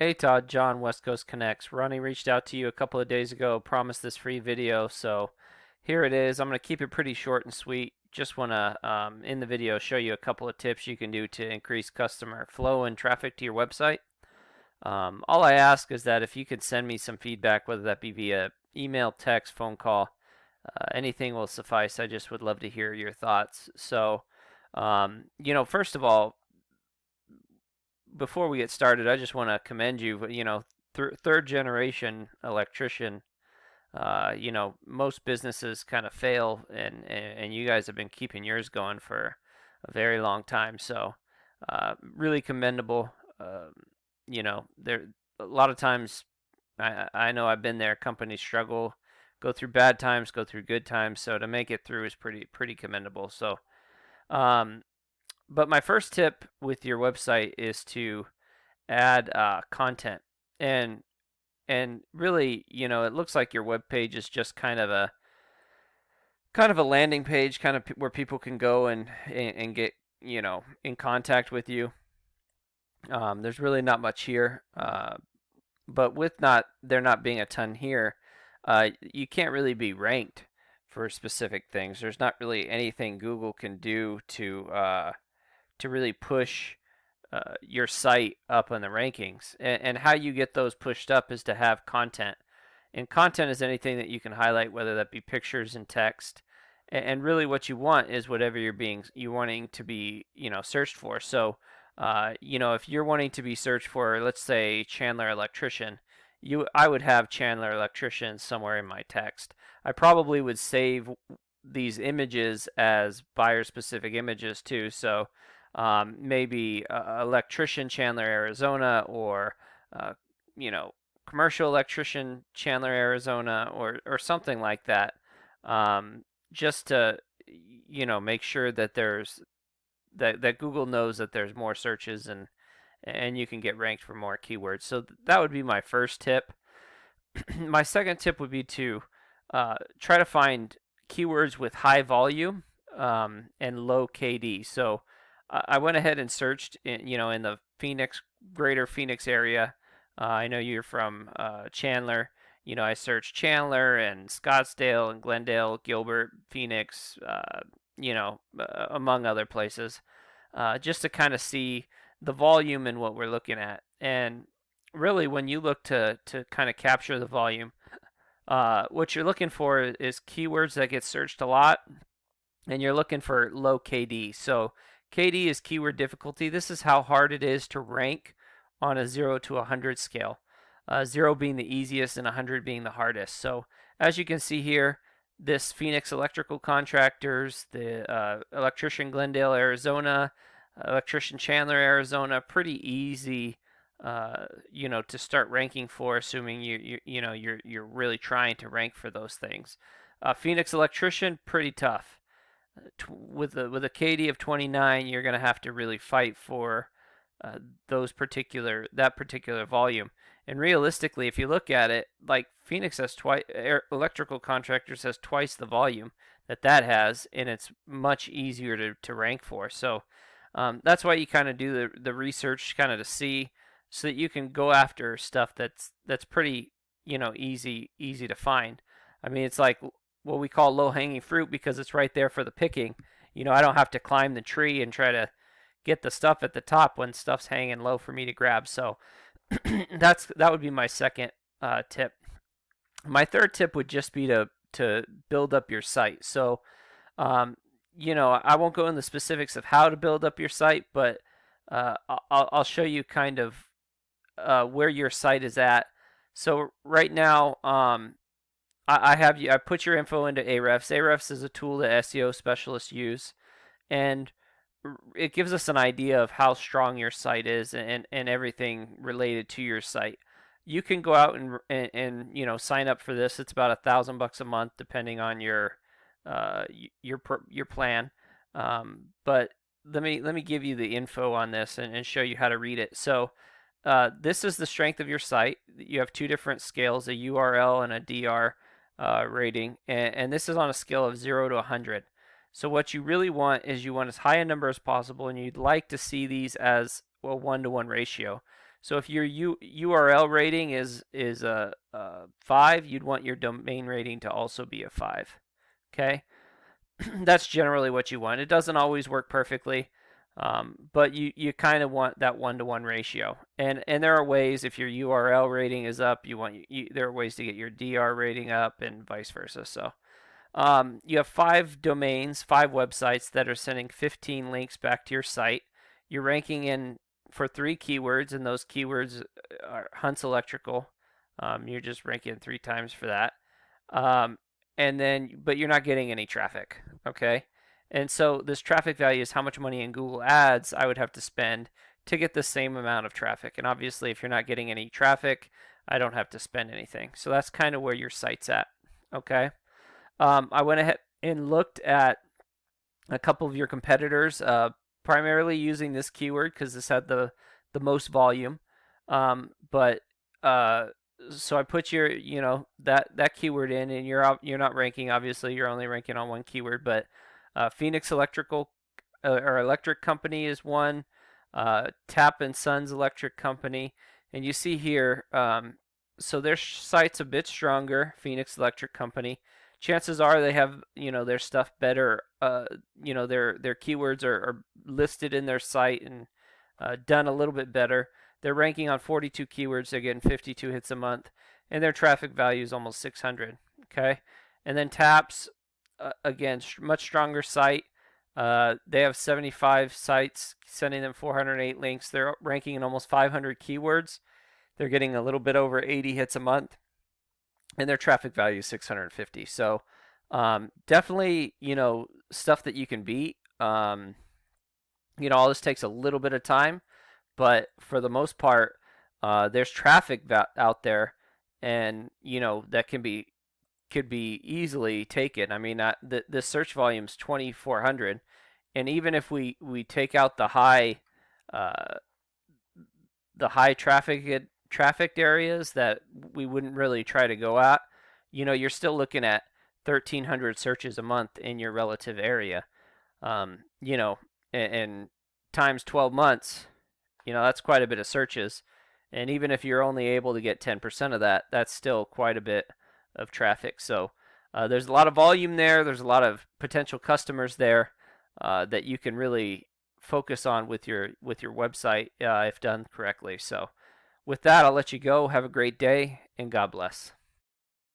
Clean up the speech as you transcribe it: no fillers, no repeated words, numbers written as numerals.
Hey Todd, John, West Coast Connects. Ronnie reached out to you a couple of days ago, promised this free video, so here it is. I'm going to keep it pretty short and sweet. Just want to, in the video, show you a couple of tips you can do to increase customer flow and traffic to your website. All I ask is that if you could send me some feedback, whether that be via email, text, phone call, anything will suffice. I just would love to hear your thoughts. So, first of all, before we get started, I just want to commend you. Third generation electrician. Most businesses kind of fail, and you guys have been keeping yours going for a very long time. So, really commendable. There a lot of times I know I've been there. Companies struggle, go through bad times, go through good times. So to make it through is pretty commendable. So, um, but my first tip with your website is to add content, and really, it looks like your web page is just kind of a landing page, kind of where people can go and get in contact with you. There's really not much here, but with not there not being a ton here, you can't really be ranked for specific things. There's not really anything Google can do to really push your site up in the rankings. And how you get those pushed up is to have content. And content is anything that you can highlight, whether that be pictures and text. And really, what you want is whatever you wanting to be, searched for. So, if you're wanting to be searched for, let's say Chandler electrician, I would have Chandler electrician somewhere in my text. I probably would save these images as buyer specific images too. So maybe electrician Chandler, Arizona, or uh, you know commercial electrician Chandler, Arizona, or something like that. Just to make sure that that Google knows that there's more searches, and you can get ranked for more keywords. So that would be my first tip. My second tip would be to try to find keywords with high volume and low KD. So I went ahead and searched, in the greater Phoenix area. I know you're from Chandler. I searched Chandler and Scottsdale and Glendale, Gilbert, Phoenix, among other places, just to kind of see the volume and what we're looking at. And really, when you look to kind of capture the volume, what you're looking for is keywords that get searched a lot, and you're looking for low KD. So KD is keyword difficulty. This is how hard it is to rank on a 0 to 100 scale. 0 being the easiest and 100 being the hardest. So as you can see here, this Phoenix Electrical Contractors, the electrician Glendale, Arizona, electrician Chandler, Arizona, pretty easy, to start ranking for, assuming you're really trying to rank for those things. Phoenix Electrician, pretty tough. With a KD of 29, you're going to have to really fight for that particular volume. And realistically, if you look at it, like Phoenix has twice, electrical contractors has twice the volume that has, and it's much easier to rank for. So that's why you kind of do the research, kind of to see, so that you can go after stuff that's pretty easy to find. I mean, it's like what we call low hanging fruit because it's right there for the picking. I don't have to climb the tree and try to get the stuff at the top when stuff's hanging low for me to grab. So that would be my second tip. My third tip would just be to build up your site. So I won't go in the specifics of how to build up your site, but I'll show you kind of where your site is at. So right now, I have you. I put your info into Ahrefs. Ahrefs is a tool that SEO specialists use, and it gives us an idea of how strong your site is and everything related to your site. You can go out and sign up for this. It's about $1,000 a month, depending on uh, your plan. But let me give you the info on this and show you how to read it. So this is the strength of your site. You have two different scales, a URL and a DR rating, and this is on a scale of 0 to 100. So what you really want is you want as high a number as possible, and you'd like to see these as a 1-to-1 ratio. So if your URL rating is a 5, you'd want your domain rating to also be a 5. Okay, that's generally what you want. It doesn't always work perfectly, but you kind of want that 1-to-1 ratio. And there are ways, if your URL rating is up, there are ways to get your DR rating up, and vice versa. So you have 5 websites that are sending 15 links back to your site. You're ranking in for 3 keywords, and those keywords are Hunt's Electrical. You're just ranking 3 times for that. Um, but you're not getting any traffic, okay? And so this traffic value is how much money in Google Ads I would have to spend to get the same amount of traffic. And obviously, if you're not getting any traffic, I don't have to spend anything. So that's kind of where your site's at, okay? I went ahead and looked at a couple of your competitors, primarily using this keyword because this had the most volume. But so I put that keyword in, and you're not ranking. Obviously, you're only ranking on one keyword. But Phoenix Electrical or Electric Company is one. Tap and Sons Electric Company, and you see here. So their site's a bit stronger. Phoenix Electric Company. Chances are they have their stuff better. Their keywords are listed in their site and done a little bit better. They're ranking on 42 keywords. They're getting 52 hits a month, and their traffic value is almost 600. Okay, and then Taps, again, much stronger site. They have 75 sites sending them 408 links. They're ranking in almost 500 keywords. They're getting a little bit over 80 hits a month, and their traffic value is 650. So definitely, stuff that you can beat. All this takes a little bit of time, but for the most part, there's traffic out there, and that could be easily taken. I mean, the search volume is 2,400, and even if we take out uh, the high trafficked areas that we wouldn't really try to go at, you're still looking at 1,300 searches a month in your relative area. And times 12 months, that's quite a bit of searches. And even if you're only able to get 10% of that, that's still quite a bit of traffic. So there's a lot of volume there. There's a lot of potential customers there that you can really focus on with your website if done correctly. So with that, I'll let you go. Have a great day, and God bless.